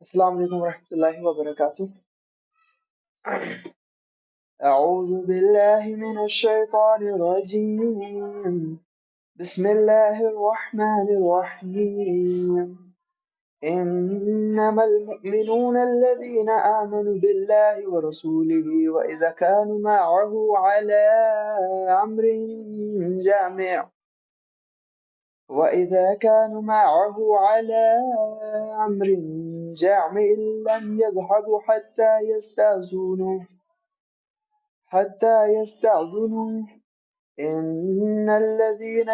السلام علیکم ورحمۃ اللہ وبرکاتہ۔ اعوذ باللہ من الشیطان الرجیم، بسم اللہ الرحمن الرحیم۔ انما المؤمنون الذين آمنوا بالله ورسوله وإذا كانوا معه على أمر جامع وإذا كانوا معه على أمر جامع لم يذهبوا حتى يستأذنوه إن الذين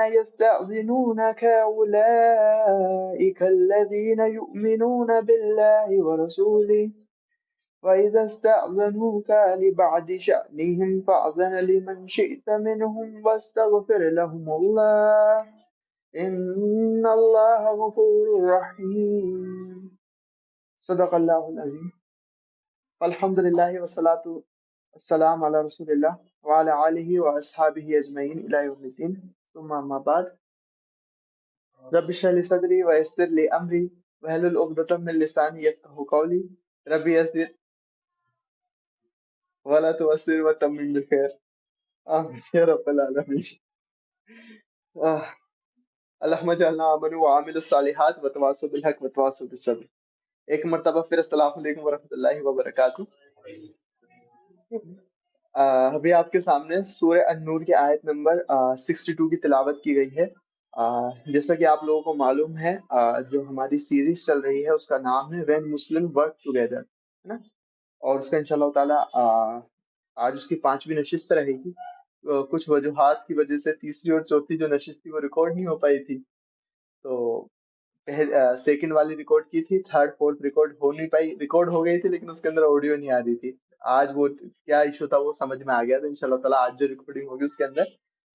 يستأذنونك أولئك الذين يؤمنون بالله ورسوله وإذا استأذنوك لبعض شأنهم فأذن لمن شئت منهم واستغفر لهم الله إن الله غفور رحيم۔ صدق اللہ العظیم۔ الحمد للہ والصلاة والسلام علی رسول اللہ وعلی آلہ واصحابہ اجمعین الی یوم الدین، ثم اما بعد۔ رب اشرح لی صدری ویسر لی امری واحلل عقدۃ من لسانی یفقہوا قولی، رب یسر ولا تعسر وتمم بالخیر، آمین یا رب العالمین۔ اللہم اجعلنا آمنوا وعاملوا الصالحات وتواصوا بالحق وتواصوا بالصبر۔ ایک مرتبہ پھر السلام علیکم ورحمۃ اللہ وبرکاتہ۔ ابھی آپ کے سامنے سورہ النور کی آیت نمبر 62 کی تلاوت کی گئی ہے۔ جیسا کہ آپ لوگوں کو معلوم ہے، جو ہماری سیریز چل رہی ہے اس کا نام ہے وین مسلم ورک ٹوگیدر، ہے نا؟ اور اس کا انشاءاللہ تعالیٰ آج اس کی 5ویں نشست رہے گی۔ کچھ وجوہات کی وجہ سے تیسری اور چوتھی جو نشست تھی وہ ریکارڈ نہیں ہو پائی تھی، تو سیکنڈ والی ریکارڈ کی تھی، تھرڈ فورتھ ریکارڈ ہو نہیں پائی، ریکارڈ ہو گئی تھی لیکن اس کے اندر آڈیو نہیں آ رہی تھی۔ آج وہ کیا ایشو تھا وہ سمجھ میں آ گیا، تو انشاءاللہ تعالیٰ آج جو ریکارڈنگ ہوگی اس کے اندر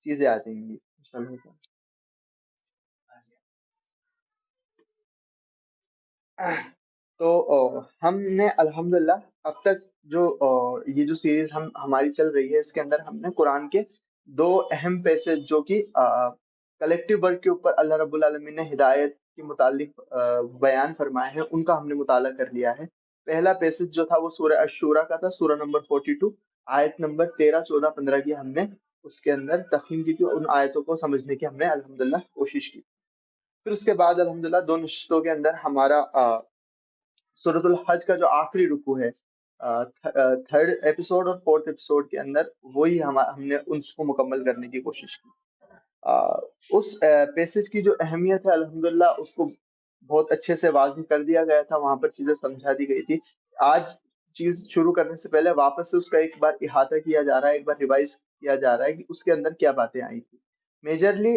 چیزیں آ جائیں گی انشاءاللہ تعالیٰ۔ تو ہم نے الحمدللہ اب تک جو یہ جو سیریز ہماری چل رہی ہے، اس کے اندر ہم نے قرآن کے 2 اہم پیسج جو کہ کلیکٹیو ورک کے اوپر اللہ رب العالمین نے ہدایت کے متعلق بیان فرمائے ہیں، ان کا ہم نے مطالعہ کر لیا ہے۔ پہلا پیسج جو تھا وہ سورہ الشورى کا تھا، سورہ نمبر 42، آیت نمبر 13، 14، 15 کی ہم نے اس کے اندر تفہیم کی تھی، ان آیتوں کو سمجھنے کی ہم نے الحمدللہ کوشش کی۔ پھر اس کے بعد الحمدللہ 2 نشستوں کے اندر ہمارا سورۃ الحج کا جو آخری رکوع ہے، تھرڈ ایپیسوڈ اور فورتھ ایپیسوڈ کے اندر وہی ہم نے اس کو مکمل کرنے کی کوشش کی۔ اس پیسج کی جو اہمیت ہے الحمدللہ اس کو بہت اچھے سے واضح کر دیا گیا تھا، وہاں پر چیزیں سمجھا دی گئی تھی۔ آج چیز شروع کرنے سے پہلے واپس سے اس کا ایک بار احاطہ کیا جا رہا ہے، ایک بار ریوائز کیا جا رہا ہے کہ اس کے اندر کیا باتیں آئی تھی۔ میجرلی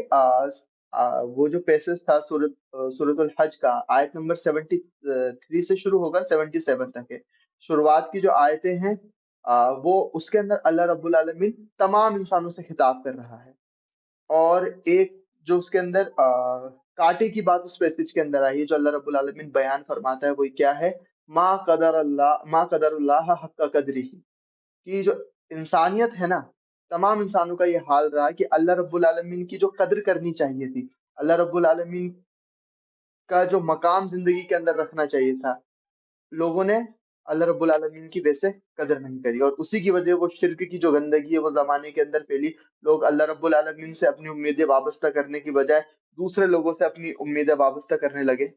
وہ جو پیسز تھا سورۃ الحج کا، آیت نمبر 73 سے شروع ہوگا 77 تک ہے۔ شروعات کی جو آیتیں ہیں وہ اس کے اندر اللہ رب العالمین تمام انسانوں سے خطاب کر رہا ہے، اور ایک جو اس کے اندر کاٹے کی بات اس پیسج کے اندر آئی ہے جو اللہ رب العالمین بیان فرماتا ہے، وہ کیا ہے؟ ما قدر اللہ حق قدری، کہ جو انسانیت ہے نا، تمام انسانوں کا یہ حال رہا کہ اللہ رب العالمین کی جو قدر کرنی چاہیے تھی، اللہ رب العالمین کا جو مقام زندگی کے اندر رکھنا چاہیے تھا، لوگوں نے اللہ رب العالمین کی ویسے قدر نہیں کری، اور اسی کی وجہ وہ شرک کی جو گندگی ہے وہ زمانے کے اندر پھیلی۔ لوگ اللہ رب العالمین سے اپنی امیدیں وابستہ کرنے کی بجائے دوسرے لوگوں سے اپنی امیدیں وابستہ کرنے لگے۔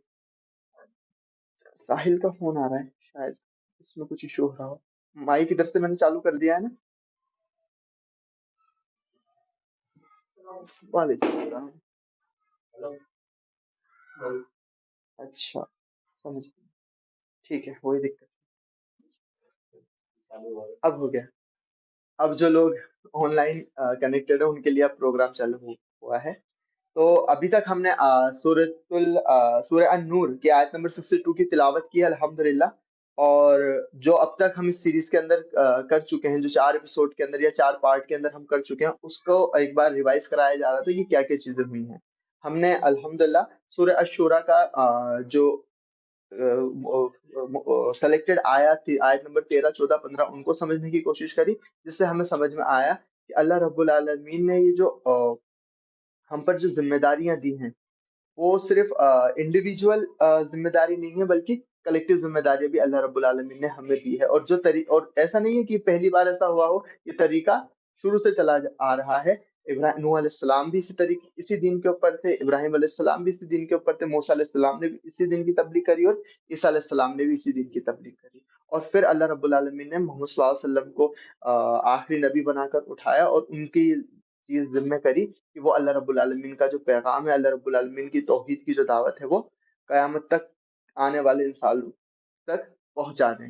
ساحل کا فون آ رہا ہے، شاید اس میں کچھ ایشو ہو رہا ہو۔ مائک ادھر سے میں نے چالو کر دیا ہے نا۔ وعلیکم السلام۔ اچھا سمجھ گیا، ٹھیک ہے، وہی دقت اب ہو گیا۔ اب جو لوگ آن لائن کنیکٹڈ ہیں ان کے لیے اب پروگرام چالو ہوا ہے۔ تو ابھی تک ہم نے سورہ النور کی آیت نمبر 62 کی تلاوت کی ہے الحمدللہ، اور جو اب تک ہم اس سیریز کے اندر کر چکے ہیں، جو 4 ایپیسوڈ کے اندر یا 4 پارٹ کے اندر ہم کر چکے ہیں، اس کو ایک بار ریوائز کرایا جا رہا تھا کہ کیا کیا چیزیں ہوئی ہیں۔ ہم نے الحمدللہ سورہ الشورى کا جو سلیکٹڈ آیات تھی، آیت نمبر 13، 14، 15، ان کو سمجھنے کی کوشش کری، جس سے ہمیں سمجھ میں آیا کہ اللہ رب العالمین نے یہ جو ہم پر جو ذمہ داریاں دی ہیں، وہ صرف انڈیویجول ذمہ داری نہیں ہے، بلکہ کلیکٹیو ذمہ داری بھی اللہ رب العالمین نے ہمیں دی ہے. اور ایسا نہیں ہے کہ پہلی بار ایسا ہوا ہو، یہ طریقہ شروع سے چلا آ رہا ہے. نوح علیہ السلام بھی اسی دین کے اوپر تھے، ابراہیم علیہ السلام بھی اسی دین کے اوپر تھے، موسیٰ علیہ السلام نے بھی اسی دین کی تبلیغ کری، اور عیسیٰ علیہ السلام نے بھی اسی دین کی تبلیغ کری. اور پھر اللہ رب العالمین نے محمد صلی اللہ علیہ وسلم کو آخری نبی بنا کر اٹھایا، اور ان کی چیز ذمہ کری کہ وہ اللہ رب العالمین کا جو پیغام ہے، اللہ رب العالمین کی توحید کی جو دعوت ہے، وہ قیامت تک آنے والے انسانوں تک پہنچا دیں.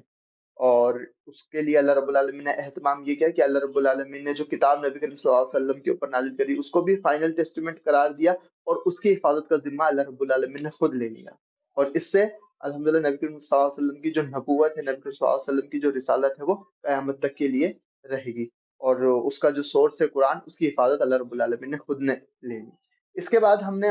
اور اس کے لیے اللہ رب العالمین نے اہتمام یہ کیا کہ اللہ رب العالمین نے جو کتاب نبی کریم صلی اللہ علیہ وسلم کے اوپر نازل کری، اس کو بھی فائنل ٹیسٹیمنٹ قرار دیا، اور اس کی حفاظت کا ذمہ اللہ رب العالمین نے خود لے لیا. اور اس سے الحمدللہ نبی کریم صلی اللہ علیہ وسلم کی جو نبوت ہے، نبی کریم صلی اللہ علیہ وسلم کی جو رسالت ہے، وہ قیامت تک کے لیے رہے گی. اور اس کا جو سورس ہے قرآن، اس کی حفاظت اللہ رب العالمین نے خود نے لے لی. اس کے بعد ہم نے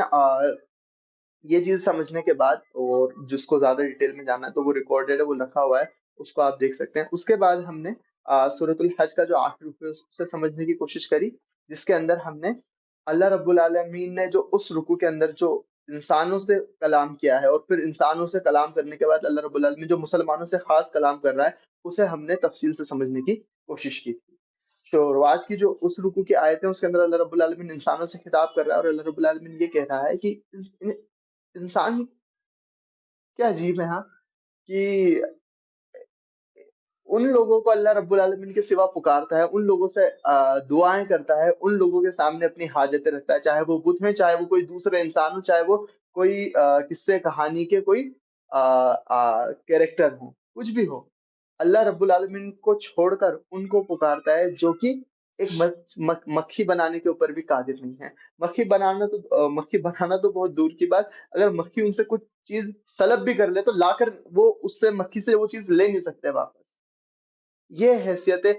یہ چیز سمجھنے کے بعد، اور جس کو زیادہ ڈیٹیل میں جاننا ہے تو وہ ریکارڈڈ ہے، وہ لکھا ہوا ہے، اس کو آپ دیکھ سکتے ہیں. اس کے بعد ہم نے سورۃ الحج کا جو آخری رکوع ہے اس سے سمجھنے کی کوشش کری، جس کے اندر ہم نے اللہ رب العالمین نے جو اس رکوع کے اندر جو انسانوں سے کلام کیا ہے، اور پھر انسانوں سے کلام کرنے کے بعد اللہ رب العالمین جو مسلمانوں سے خاص کلام کر رہا ہے، اسے ہم نے تفصیل سے سمجھنے کی کوشش کی تھی. شروعات کی جو اس رکوع کی آیتیں، اس کے اندر اللہ رب العالمین انسانوں سے خطاب کر رہا ہے، اور اللہ رب العالمین یہ کہہ رہا ہے کہ انسان کیا عجیب ہے، ہاں، کہ ان لوگوں کو اللہ رب العالمین کے سوا پکارتا ہے، ان لوگوں سے دعائیں کرتا ہے، ان لوگوں کے سامنے اپنی حاجتیں رکھتا ہے، چاہے وہ بت ہیں، چاہے وہ کوئی دوسرے انسان ہو، چاہے وہ کوئی قصے کہانی کے کوئی کیریکٹر ہوں، کچھ بھی ہو. اللہ رب العالمین کو چھوڑ کر ان کو پکارتا ہے جو کہ ایک مکھی بنانے کے اوپر بھی قادر نہیں ہے. مکھی بنانا تو بہت دور کی بات، اگر مکھی ان سے کچھ چیز طلب بھی کر لے تو لا کر وہ اس سے مکھی سے وہ چیز لے نہیں سکتے واپس. یہ حیثیت ہے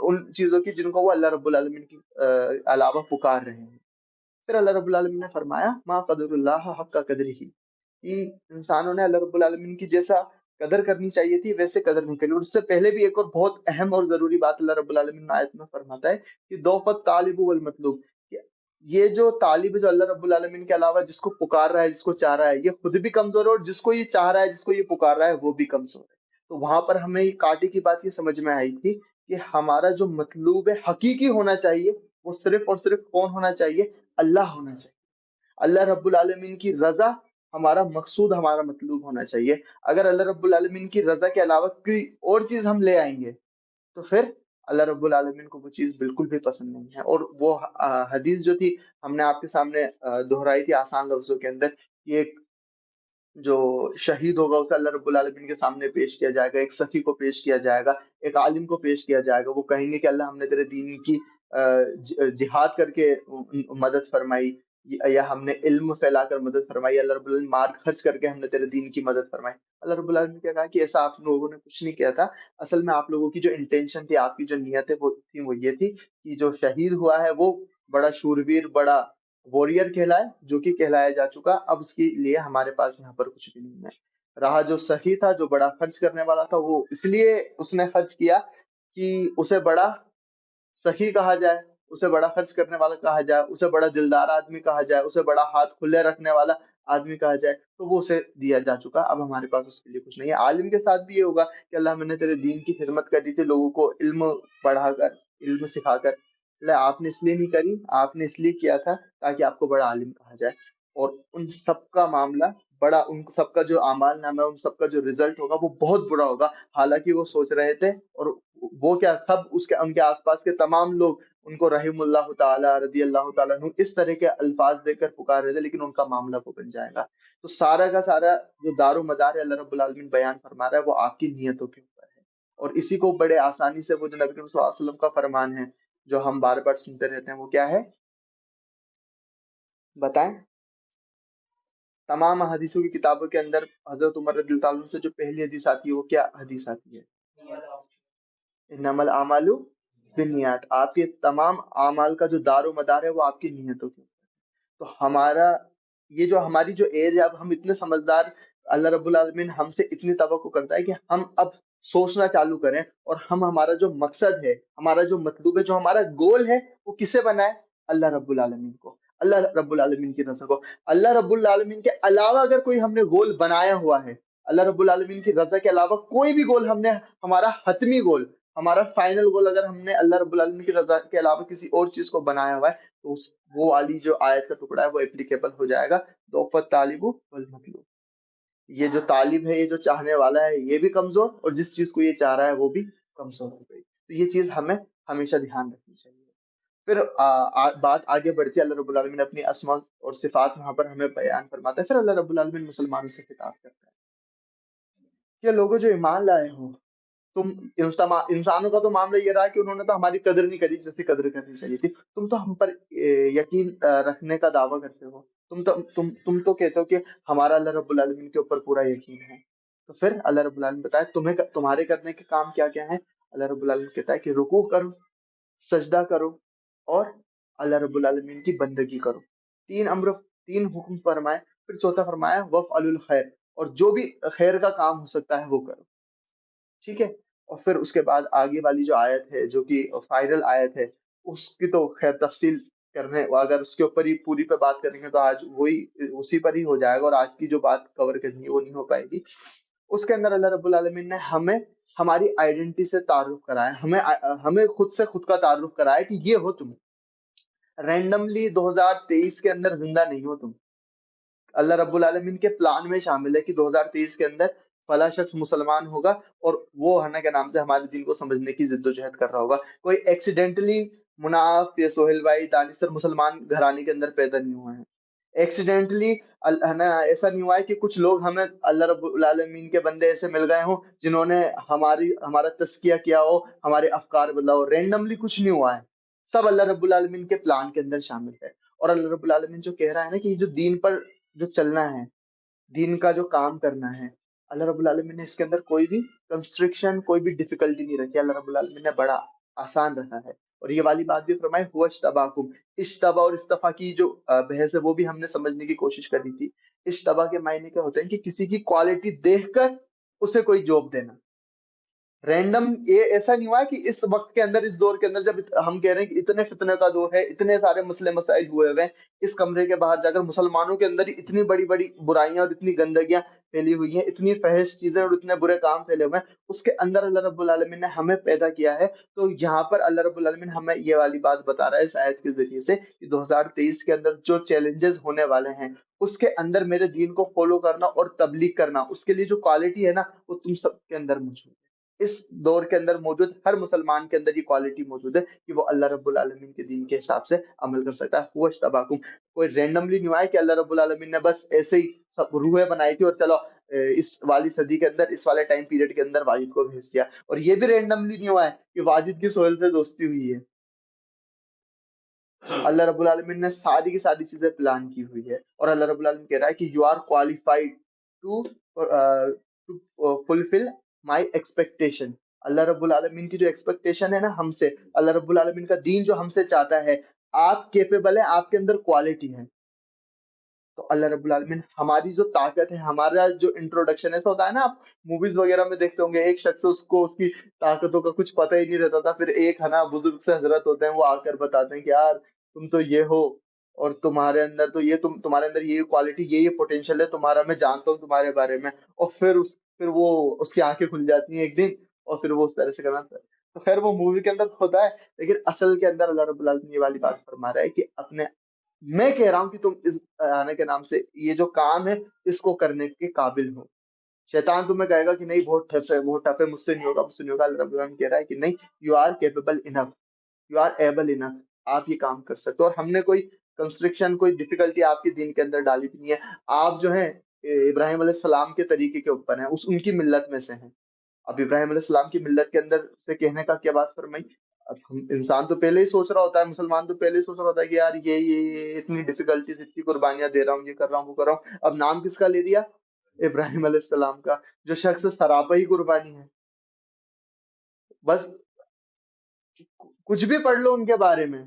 ان چیزوں کی جن کو وہ اللہ رب العالمین کی علاوہ پکار رہے ہیں. پھر اللہ رب العالمین نے فرمایا ما قدر اللہ حق قدرہ، کہ انسانوں نے اللہ رب العالمین کی جیسا قدر کرنی چاہیے تھی ویسے قدر نہیں کری. اور اس سے پہلے بھی ایک اور بہت اہم اور ضروری بات اللہ رب العالمین آیت میں فرماتا ہے کہ دوفت طالب والمطلوب، کہ یہ جو طالب ہے جو اللہ رب العالمین کے علاوہ جس کو پکار رہا ہے، جس کو چاہ رہا ہے، یہ خود بھی کمزور ہے، اور جس کو یہ چاہ رہا ہے، جس کو یہ پکار رہا ہے، وہ بھی کمزور ہے. تو وہاں پر ہمیں یہ کاٹے کی بات یہ سمجھ میں آئی تھی کہ ہمارا جو مطلوب ہے حقیقی ہونا چاہیے، وہ صرف اور صرف کون ہونا چاہیے؟ اللہ ہونا چاہیے. اللہ رب العالمین کی رضا ہمارا مقصود، ہمارا مطلوب ہونا چاہیے. اگر اللہ رب العالمین کی رضا کے علاوہ کوئی اور چیز ہم لے آئیں گے تو پھر اللہ رب العالمین کو وہ چیز بالکل بھی پسند نہیں ہے. اور وہ حدیث جو تھی ہم نے آپ کے سامنے دہرائی تھی آسان لفظوں کے اندر، کہ ایک جو شہید ہوگا اسے اللہ رب العالمین کے سامنے پیش کیا جائے گا، ایک سخی کو پیش کیا جائے گا، ایک عالم کو پیش کیا جائے گا. وہ کہیں گے کہ اللہ ہم نے تیرے دین کی جہاد کر کے مدد فرمائی، یا ہم نے علم پھیلا کر مدد فرمائی، اللہ رب العالمین مال خرچ کر کے ہم نے تیرے دین کی مدد فرمائی. اللہ رب العالمین نے کیا کہا کہ ایسا آپ لوگوں نے کچھ نہیں کیا تھا. اصل میں آپ لوگوں کی جو انٹینشن تھی، آپ کی جو نیت ہے وہ یہ تھی کہ جو شہید ہوا ہے وہ بڑا شورویر، بڑا وارئر کہلائے، جو کہ کہلایا جا چکا. اب اس کے لیے ہمارے پاس یہاں پر کچھ بھی نہیں ہے. رہا جو سخی تھا، جو بڑا خرچ کرنے والا تھا، وہ اس لیے اس نے خرچ کیا کہ اسے بڑا سخی کہا جائے، اسے بڑا خرچ کرنے والا کہا جائے، اسے بڑا دلدار آدمی کہا جائے، اسے بڑا ہاتھ کھلے رکھنے والا آدمی کہا جائے. تو وہ اسے دیا جا چکا، اب ہمارے پاس اس کے لیے کچھ نہیں ہے. عالم کے ساتھ بھی یہ ہوگا کہ اللہ میں نے تیرے دین کی خدمت کر دی تھی، لوگوں کو علم پڑھا کر، علم سکھا کر. اللہ آپ نے اس لیے نہیں کری، آپ نے اس لیے کیا تھا تاکہ آپ کو بڑا عالم کہا جائے. اور ان سب کا معاملہ بڑا، ان سب کا جو اعمال نامہ ہے، ان سب کا جو رزلٹ ہوگا وہ بہت برا ہوگا. حالانکہ وہ سوچ رہے تھے، اور وہ کیا، سب ان کے آس پاس کے تمام لوگ ان کو رحم اللہ تعالیٰ، رضی اللہ تعالیٰ عنہ، اس طرح کے الفاظ دے کر پکار رہے تھے، لیکن ان کا معاملہ وہ بن جائے گا. تو سارا کا سارا جو دار و مدار ہے اللہ رب العالمین بیان فرما رہا ہے، وہ آپ کی نیتوں کے اوپر ہے. اور اسی کو بڑے آسانی سے وہ جو نبی کریم صلی اللہ علیہ وسلم کا فرمان ہے جو ہم بار بار سنتے رہتے ہیں، وہ کیا ہے بتائیں؟ تمام حدیثوں کی کتابوں کے اندر حضرت عمر رضی اللہ عنہ سے جو پہلی حدیث آتی ہے وہ کیا حدیث آتی ہے؟ انما الاعمال بالنیات. آپ کے تمام اعمال کا جو دار و مدار ہے وہ آپ کی نیتوں کے اوپر. تو یہ جو ہماری جو ایج ہے، اب ہم اتنے سمجھدار، اللہ رب العالمین ہم سے اتنی توقع کرتا ہے کہ ہم اب سوچنا چالو کریں، اور ہمارا جو مقصد ہے، ہمارا جو مطلوب ہے، جو ہمارا گول ہے، وہ کسے بنائے؟ اللہ رب العالمین کو. اللہ رب العالمین کی رضا کو. اللہ رب العالمین کے علاوہ اگر کوئی ہم نے گول بنایا ہوا ہے، اللہ رب العالمین کی رضا کے علاوہ کوئی بھی گول ہم نے، ہمارا حتمی گول، ہمارا فائنل گول اگر ہم نے اللہ رب العالمین کی رضا کے علاوہ کسی اور چیز کو بنایا ہوا ہے، تو وہ والی جو آیت کا ٹکڑا ہے وہ اپلیکیبل ہو جائے گا. ضعف الطالب والمطلوب، یہ جو طالب ہے، یہ جو چاہنے والا ہے، یہ بھی کمزور، اور جس چیز کو یہ چاہ رہا ہے وہ بھی کمزور ہو گئی. تو یہ چیز ہمیں ہمیشہ دھیان رکھنی چاہیے. پھر بات آگے بڑھتی ہے، اللہ رب العالمین اپنی اسماء اور صفات وہاں پر ہمیں بیان فرماتا ہے. پھر اللہ رب العالمین مسلمانوں سے خطاب کرتا ہے کہ لوگوں جو ایمان لائے ہو، تم انسانوں کا تو معاملہ یہ رہا کہ انہوں نے تو ہماری قدر نہیں کری جیسے قدر کرنی چاہیے تھی. تم تو ہم پر یقین رکھنے کا دعویٰ کرتے ہو، تم تو کہتے ہو کہ ہمارا اللہ رب العالمین کے اوپر پورا یقین ہے. تو پھر اللہ رب العالمین بتائے تمہارے کرنے کے کام کیا کیا ہیں. اللہ رب العالمین کہتا ہے کہ رکوع کرو، سجدہ کرو، اور اللہ رب العالمین کی بندگی کرو. تین حکم فرمائے. پھر چوتھا فرمایا وفعلوا الخیر، اور جو بھی خیر کا کام ہو سکتا ہے وہ کرو. ٹھیک ہے. اور پھر اس کے بعد آگے والی جو آیت ہے، جو کہ فائنل آیت ہے، اس کی تو خیر تفصیل کرنے، اگر اس کے اوپر ہی پوری پہ بات کریں گے تو آج وہی اسی پر ہی ہو جائے گا، اور آج کی جو بات کور کرنی ہے وہ نہیں ہو پائے گی. اس کے اندر اللہ رب العالمین نے ہمیں ہماری آئیڈینٹی سے تعارف کرایا، ہمیں خود سے خود کا تعارف کرایا کہ یہ ہو تم. رینڈملی 2023 کے اندر زندہ نہیں ہو تم. اللہ رب العالمین کے پلان میں شامل ہے کہ 2023 کے اندر فلاں شخص مسلمان ہوگا، اور وہ ہنا کے نام سے ہمارے دین کو سمجھنے کی جد و جہد کر رہا ہوگا. کوئی ایکسیڈنٹلی مناف یا سہیل بھائی دانشور مسلمان گھرانے کے اندر پیدا نہیں ہوئے ہیں. ایکسیڈنٹلی ایسا نہیں ہوا ہے کہ کچھ لوگ ہمیں اللہ رب العالمین کے بندے ایسے مل گئے ہوں جنہوں نے ہمارا تزکیہ کیا ہو، ہمارے افکار بدلا ہو. رینڈملی کچھ نہیں ہوا ہے، سب اللہ رب العالمین کے پلان کے اندر شامل ہے. اور اللہ رب العالمین جو کہہ رہا ہے نا کہ یہ جو دین پر جو چلنا ہے، دین کا جو کام کرنا ہے، اللہ رب العالمین نے اس کے اندر کوئی بھی کنسٹرکشن، کوئی بھی ڈیفیکلٹی نہیں رکھی. اللہ رب العالمین نے بڑا آسان رکھا ہے. اور یہ والی بات بھی فرمائے ہوا اجتباکم. اجتبا اور استفا کی جو بحث ہے وہ بھی ہم نے سمجھنے کی کوشش کری تھی. اجتبا کے معنی کیا ہوتے ہیں کہ کسی کی کوالٹی دیکھ کر اسے کوئی جاب دینا. رینڈم یہ ایسا نہیں ہوا ہے کہ اس وقت کے اندر، اس دور کے اندر، جب ہم کہہ رہے ہیں کہ اتنے فتنے کا دور ہے، اتنے سارے مسئلے مسائل ہوئے ہوئے ہیں، اس کمرے کے باہر جا کر مسلمانوں کے اندر ہی اتنی بڑی بڑی برائیاں اور اتنی گندگیاں پھیلی ہوئی ہیں، اتنی فحش چیزیں اور اتنے برے کام پھیلے ہوئے ہیں، اس کے اندر اللہ رب العالمین نے ہمیں پیدا کیا ہے. تو یہاں پر اللہ رب العالمین ہمیں یہ والی بات بتا رہا ہے اس آیت کے ذریعے سے کہ 2023 کے اندر جو چیلنجز ہونے والے ہیں، اس کے اندر میرے دین کو فالو کرنا اور تبلیغ کرنا، اس کے لیے جو کوالٹی ہے نا، وہ تم سب کے اندر موجود ہے. اس دور کے اندر موجود ہر مسلمان کے اندر یہ کوالٹی موجود ہے کہ وہ اللہ رب العالمین کے دین کے حساب سے عمل کر سکتا ہے. وہ اجتباکم، کوئی رینڈملی نہیں ہوا ہے کہ اللہ رب العالمین نے بس ایسے ہی سب روحیں بنائی تھی اور چلو اس والی صدی کے اندر، اس والے ٹائم پیریڈ کے اندر واجد کو بھیج دیا. اور یہ بھی رینڈملی نہیں ہوا ہے کہ واجد کی سہیل سے دوستی ہوئی ہے. اللہ رب العالمین نے ساری کی ساری چیزیں پلان کی ہوئی ہے. اور اللہ رب العالمین کہہ رہا ہے کہ you are qualified to fulfil my expectation. اللہ رب العالمین کی جو ایکسپیکٹیشن ہے نا ہم سے، اللہ رب العالمین کا دین جو ہم سے چاہتا ہے، آپ کیپیبل ہیں، آپ کے اندر کوالٹی ہے. تو اللہ رب العالمین ہماری جو طاقت ہے، ہمارا جو انٹروڈکشن ایسا ہوتا ہے نا، آپ موویز وغیرہ میں دیکھتے ہوں گے، ایک شخص اس کو اس کی طاقتوں کا کچھ پتہ ہی نہیں رہتا تھا، پھر ایک ہے نا بزرگ سے حضرت ہوتے ہیں، وہ آ کر بتاتے ہیں کہ یار تم تو یہ ہو، اور تمہارے اندر تو یہ، تمہارے اندر یہ کوالٹی، یہ پوٹینشیل ہے تمہارا، میں جانتا ہوں تمہارے بارے میں. اور پھر وہ اس کی آنکھیں کھل جاتی ہیں ایک دن، اور پھر وہ اس طرح سے کرنا. تو خیر وہ مووی کے اندر ہوتا ہے، لیکن اصل کے اندر اللہ رب العالمین یہ والی بات فرما رہا ہے کہ اپنے، میں کہہ رہا ہوں کہ تم اس آنے کے نام سے یہ جو کام ہے اس کو کرنے کے قابل ہو. شیطان تمہیں کہے گا کہ نہیں بہت ٹف ہے، بہت ٹف ہے، مجھ سے نہیں ہوگا، مجھ سے نہیں ہوگا. اللہ رب العالمین کہہ رہا ہے کہ نہیں، you are capable enough, you are able enough, آپ یہ کام کر سکتے ہو. اور ہم نے کوئی کنسٹرکشن، کوئی ڈیفیکلٹی آپ کے دین کے اندر ڈالی بھی نہیں ہے. آپ جو ہیں ابراہیم علیہ السلام کے طریقے کے اوپر ہیں، ان کی ملت میں سے ہیں. اب ابراہیم علیہ السلام کی ملت کے اندر سے کہنے کا کیا بات فرمائی. اب انسان تو پہلے ہی سوچ رہا ہوتا ہے، مسلمان تو پہلے ہی سوچ رہا ہوتا ہے کہ یار یہ اتنی ڈیفیکلٹیز، اتنی قربانیاں دے رہا ہوں، یہ کر رہا ہوں، وہ کر رہا ہوں. اب نام کس کا لے دیا؟ ابراہیم علیہ السلام کا، جو شخص سراپا ہی قربانی ہے. بس کچھ بھی پڑھ لو ان کے بارے میں،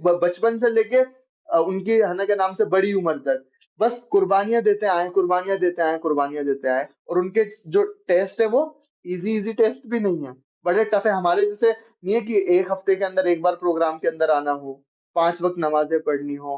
بچپن سے لے کے ان کی ہنا کے نام سے بڑی عمر تک بس قربانیاں دیتے آئے، قربانیاں دیتے آئے، قربانیاں دیتے آئے. اور ان کے جو ٹیسٹ ہے وہ ایزی ٹیسٹ بھی نہیں ہے، بڑے ٹف ہے. ہمارے جیسے نہیں ہے کہ ایک ہفتے کے اندر ایک بار پروگرام کے اندر آنا ہو، 5 وقت نمازیں پڑھنی ہو،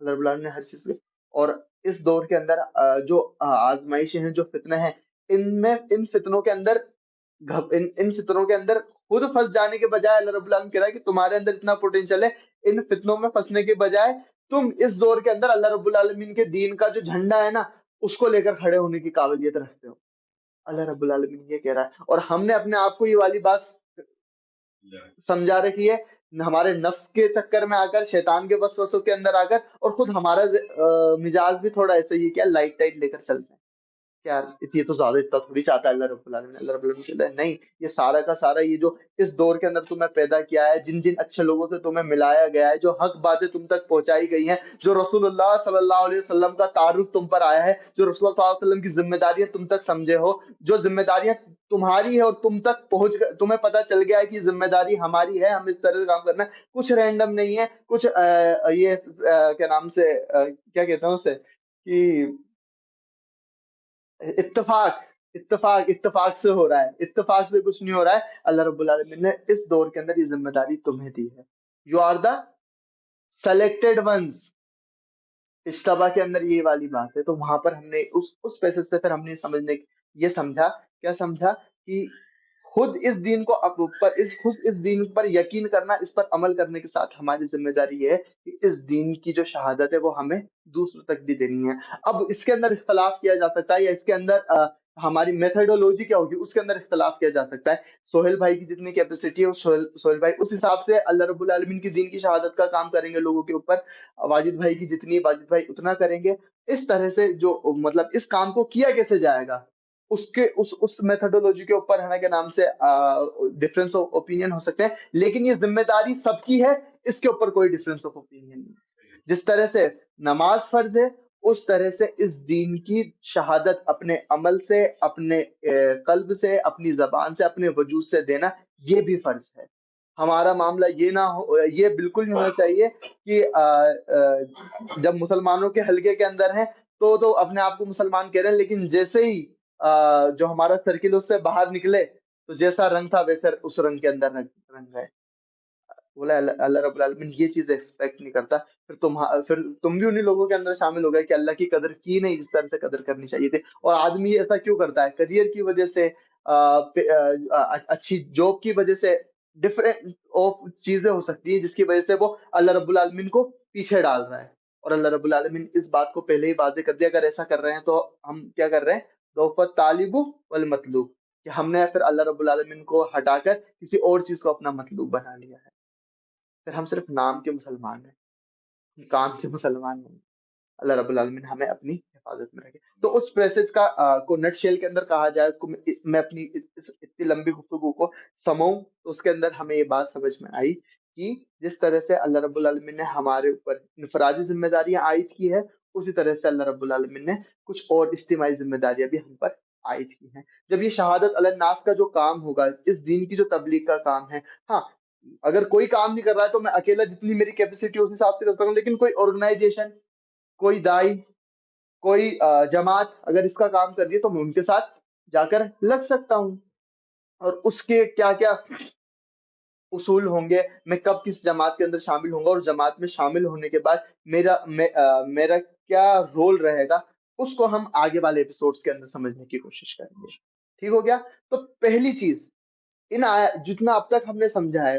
اللہ رب العالمین نے ہر چیز اور اس دور کے اندر جو آزمائشیں ہیں، جو فتنے ہیں، ان فتنوں کے اندر ان فتنوں کے اندر خود پھنس جانے کے بجائے اللہ رب العالمین کہہ رہا ہے کہ تمہارے اندر اتنا پوٹینشیل ہے، ان فتنوں میں پھنسنے کے بجائے تم اس دور کے اندر اللہ رب العالمین کے دین کا جو جھنڈا ہے نا، اس کو لے کر کھڑے ہونے کی قابلیت رکھتے ہو۔ اللہ رب العالمین یہ کہہ رہا ہے، اور ہم نے اپنے آپ کو یہ والی بات سمجھا رکھی ہے، ہمارے نفس کے چکر میں آ کر، شیطان کے وسوسوں کے اندر آ کر، اور خود ہمارا مزاج بھی تھوڑا ایسا ہی ہے، کیا لائٹ ٹائٹ لے کر چلتے ہیں، یار یہ تو زیادہ اتنا تھوڑی چاہتا ہے اللہ رب العالمین۔ اللہ رب العالمین کہتا ہے نہیں، یہ سارا کا سارا یہ جو اس دور کے اندر تمہیں پیدا کیا ہے، جن جن اچھے لوگوں سے تمہیں ملایا گیا ہے، جو حق باتیں تم تک پہنچائی گئی ہیں، جو رسول اللہ صلی اللہ علیہ وسلم کا تعارف تم پر آیا ہے، جو رسول اللہ صلی اللہ علیہ وسلم کی ذمہ داریاں تم تک سمجھے ہو، جو ذمہ داریاں تمہاری ہے اور تم تک تمہیں پتہ چل گیا ہے کہ یہ ذمہ داری ہماری ہے، ہم اس طرح سے کام کرنا ہے، کچھ رینڈم نہیں ہے، کچھ یہ کیا نام سے کیا کہتے ہیں اسے کہ اتفاق اتفاق سے ہو رہا ہے، اتفاق سے کچھ نہیں ہو رہا ہے۔ اللہ رب العالمین نے اس دور کے اندر یہ ذمہ داری تمہیں دی ہے، you are the selected ones. اجتبا کے اندر یہ والی بات ہے، تو وہاں پر ہم نے اس پیسے سے پھر ہم نے یہ سمجھا، کیا سمجھا کہ خود اس دین کو خود اس دین پر یقین کرنا، اس پر عمل کرنے کے ساتھ ہماری ذمہ داری یہ ہے کہ اس دین کی جو شہادت ہے وہ ہمیں دوسروں تک بھی دینی ہے۔ اب اس کے اندر اختلاف کیا جا سکتا ہے، یا اس کے اندر ہماری میتھڈولوجی کیا ہوگی، اس کے اندر اختلاف کیا جا سکتا ہے۔ سہیل بھائی کی جتنی کیپیسٹی ہے، سہیل بھائی اس حساب سے اللہ رب العالمین کی دین کی شہادت کا کام کریں گے لوگوں کے اوپر، واجد بھائی کی جتنی، واجد بھائی اتنا کریں گے۔ اس طرح سے جو مطلب اس کام کو کیا کیسے جائے گا، اس میتھڈولوجی کے اوپر ہے نا، کے نام سے ڈفرینس آف اوپینین ہو سکتے ہیں، لیکن یہ ذمہ داری سب کی ہے، اس کے اوپر کوئی ڈفرینس آف اوپینین نہیں۔ جس طرح سے نماز فرض ہے، اس طرح سے اس دین کی شہادت اپنے عمل سے، اپنے قلب سے، اپنی زبان سے، اپنے وجود سے دینا، یہ بھی فرض ہے۔ ہمارا معاملہ یہ نہ ہو، یہ بالکل نہیں ہونا چاہیے کہ جب مسلمانوں کے حلقے کے اندر ہیں تو اپنے آپ کو مسلمان کہہ رہے ہیں، لیکن جیسے ہی جو ہمارا سرکل اس سے باہر نکلے تو جیسا رنگ تھا ویسے اس رنگ کے اندر رنگ ہے۔ بولا اللہ رب العالمین یہ چیز ایکسپیکٹ نہیں کرتا، پھر تم بھی انہی لوگوں کے اندر شامل ہو گئے کہ اللہ کی قدر کی نہیں جس طرح سے قدر کرنی چاہیے تھی۔ اور آدمی ایسا کیوں کرتا ہے؟ کریئر کی وجہ سے، اچھی جاب کی وجہ سے، ڈفرینٹ آف چیزیں ہو سکتی ہیں جس کی وجہ سے وہ اللہ رب العالمین کو پیچھے ڈال رہا ہے۔ اور اللہ رب العالمین اس بات کو پہلے ہی واضح کر دیا، اگر ایسا کر رہے ہیں تو ہم کیا کر رہے ہیں؟ دوفت طالب والمطلوب، کہ ہم نے پھر اللہ رب العالمین کو ہٹا کر کسی اور چیز کو اپنا مطلوب بنا لیا ہے۔ پھر ہم صرف نام کے مسلمان ہیں، کام کے مسلمان نہیں۔ اللہ رب العالمین ہمیں اپنی حفاظت میں رکھے۔ تو اس پیسج کا کو نٹ شیل کے اندر کہا جائے، اس کو میں اپنی اتنی لمبی گفتگو کو سماؤں تو اس کے اندر ہمیں یہ بات سمجھ میں آئی کہ جس طرح سے اللہ رب العالمین نے ہمارے اوپر انفرادی ذمہ داریاں عائد کی ہے، اسی طرح سے اللہ رب العالمین نے کچھ اور اجتماعی ذمہ داریاں بھی ہم پر عائد کی ہیں۔ جب یہ شہادت علی الناس کا جو کام ہوگا، اس دین کی جو تبلیغ کا کام ہے، ہاں اگر کوئی کام نہیں کر رہا ہے تو میں اکیلا جتنی میری کیپیسٹی اس حساب سے کرتا ہوں، لیکن کوئی آرگنائزیشن، کوئی دائی، کوئی جماعت اگر اس کا کام کر رہی ہے تو میں ان کے ساتھ جا کر لگ سکتا ہوں، اور اس کے کیا کیا اصول ہوں گے، میں کب کس جماعت کے اندر شامل ہوں گا، اور جماعت میں شامل ہونے کے بعد میرا کیا رول رہے گا، اس کو ہم آگے والے ایپیسوڈز کے اندر سمجھنے کی کوشش کریں گے۔ ٹھیک ہو گیا؟ تو پہلی چیز، جتنا اب تک ہم نے سمجھا ہے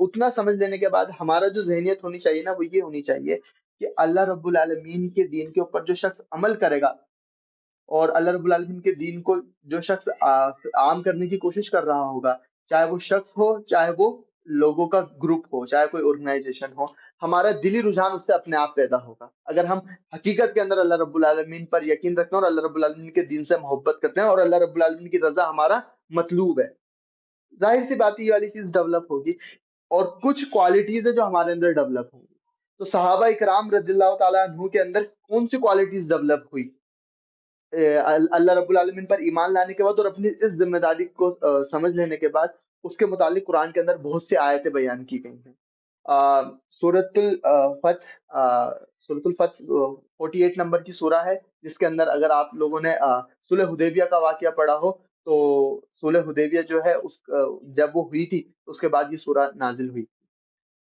اتنا سمجھ لینے کے بعد ہمارا جو ذہنیت ہونی چاہیے نا، وہ یہ ہونی چاہیے کہ اللہ رب العالمین کے دین کے اوپر جو شخص عمل کرے گا، اور اللہ رب العالمین کے دین کو جو شخص عام کرنے کی کوشش کر رہا ہوگا، چاہے وہ شخص ہو، چاہے وہ لوگوں کا گروپ ہو، چاہے کوئی آرگنائزیشن ہو، ہمارا دلی رجحان اس سے اپنے آپ پیدا ہوگا۔ اگر ہم حقیقت کے اندر اللہ رب العالمین پر یقین رکھتے ہیں اور اللہ رب العالمین کے دین سے محبت کرتے ہیں، اور اللہ رب العالمین کی رضا ہمارا مطلوب ہے، ظاہر سی بات ہے یہ والی چیز ڈیولپ ہوگی، اور کچھ کوالٹیز ہیں جو ہمارے اندر ڈیولپ ہوں گی۔ تو صحابہ اکرام رضی اللہ تعالیٰ عنہ کے اندر کون سی کوالٹیز ڈیولپ ہوئی اللہ رب العالمین پر ایمان لانے کے بعد، اور اپنی اس ذمہ داری کو سمجھ لینے کے بعد؟ اس کے متعلق قرآن کے اندر بہت سی آیتیں بیان کی گئی ہیں۔ سورۃ الفتح 48 نمبر کی سورہ ہے، جس کے اندر اگر آپ لوگوں نے صلح حدیبیہ کا واقعہ پڑھا ہو تو صلح حدیبیہ جو ہے جب وہ ہوئی تھی اس کے بعد یہ سورہ نازل ہوئی۔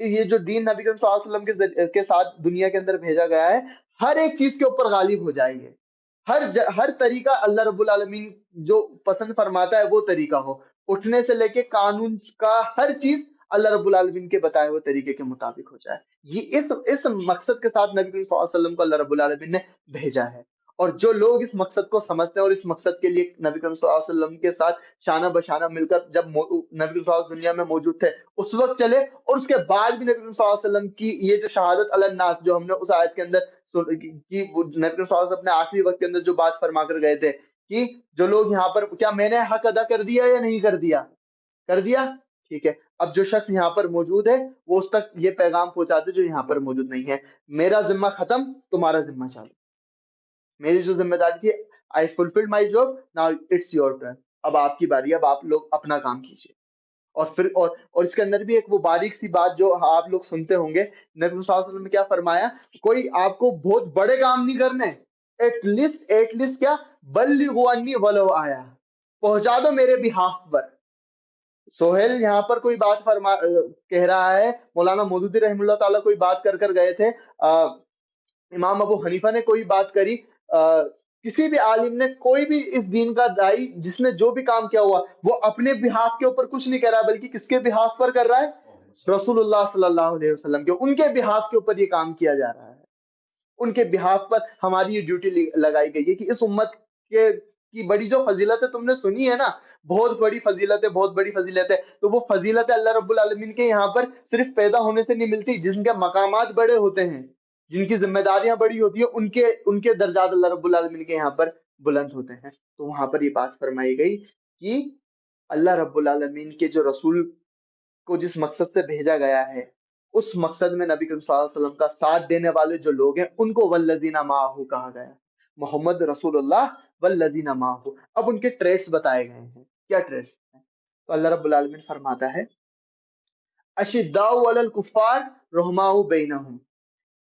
یہ جو دین نبی کریم صلی اللہ علیہ وسلم کے ساتھ دنیا کے اندر بھیجا گیا ہے، ہر ایک چیز کے اوپر غالب ہو جائیں گے. ہر طریقہ اللہ رب العالمین جو پسند فرماتا ہے وہ طریقہ ہو. اٹھنے سے لے کے قانون کا ہر چیز اللہ رب العالمین کے بتائے ہوئے طریقے کے مطابق ہو جائے. یہ اس مقصد کے ساتھ نبی کریم صلی اللہ علیہ وسلم کو اللہ رب العالمین نے بھیجا ہے. اور جو لوگ اس مقصد کو سمجھتے ہیں اور اس مقصد کے لیے نبی کریم صلی اللہ علیہ وسلم کے ساتھ شانہ بشانہ مل کر جب نبی کریم صلی اللہ علیہ وسلم دنیا میں موجود تھے اس وقت چلے، اور اس کے بعد بھی نبی کریم صلی اللہ علیہ وسلم کی یہ جو شہادت علی الناس جو ہم نے اس آیت کے اندر کی، وہ نبی کریم صلی اللہ علیہ وسلم اپنے آخری وقت کے اندر جو بات فرما کر گئے تھے کہ جو لوگ یہاں پر، کیا میں نے حق ادا کر دیا یا نہیں کر دیا؟ کر دیا. ٹھیک ہے، اب جو شخص یہاں پر موجود ہے وہ اس تک یہ پیغام پہنچاتے جو یہاں پر موجود نہیں ہے. میرا ذمہ ختم، تمہارا ذمہ چالو. میری جو ذمہ داری تھی، I fulfil my job, now it's your turn. اب آپ کی باری ہے، اب آپ لوگ اپنا کام کیجیے. اور پھر اور اس کے اندر بھی ایک وہ باریک سی بات جو آپ لوگ سنتے ہوں گے، نبی صلی اللہ علیہ وسلم نے کیا فرمایا؟ کوئی آپ کو بہت بڑے کام نہیں کرنے، ایٹ لیسٹ کیا، بلغوا انی ولو آیا، پہنچا دو میرے بہاف پر. سہیل یہاں پر کوئی بات کہہ رہا ہے، مولانا مودودی رحمہ اللہ تعالیٰ کوئی بات کر گئے تھے، امام ابو حنیفہ نے کوئی بات کری، کسی بھی عالم نے، کوئی بھی اس دین کا دائی جس نے جو بھی کام کیا ہوا، وہ اپنے بہاف کے اوپر کچھ نہیں کر رہا، بلکہ کس کے بہاف پر کر رہا ہے؟ رسول اللہ صلی اللہ علیہ وسلم کے، ان کے بہاف کے اوپر یہ کام کیا جا رہا ہے. ان کے بہاف پر ہماری یہ ڈیوٹی لگائی گئی ہے کہ اس امت کی بڑی جو فضیلت ہے تم نے سنی ہے نا، بہت بڑی فضیلت ہے، بہت بڑی فضیلت ہے، تو وہ فضیلت اللہ رب العالمین کے یہاں پر صرف پیدا ہونے سے نہیں ملتی. جن کے مقامات بڑے ہوتے ہیں، جن کی ذمہ داریاں بڑی ہوتی ہیں، ان کے درجات اللہ رب العالمین کے یہاں پر بلند ہوتے ہیں. تو وہاں پر یہ بات فرمائی گئی کہ اللہ رب العالمین کے جو رسول کو جس مقصد سے بھیجا گیا ہے، اس مقصد میں نبی کریم صلی اللہ علیہ وسلم کا ساتھ دینے والے جو لوگ ہیں ان کو والذین معہ کہا گیا. محمد رسول اللہ والذین معہ. اب ان کے ٹریس بتائے گئے ہیں. کیا ٹریس ہیں؟ تو اللہ رب العالمین فرماتا ہے اشداء علی الکفار رحماء بینہم،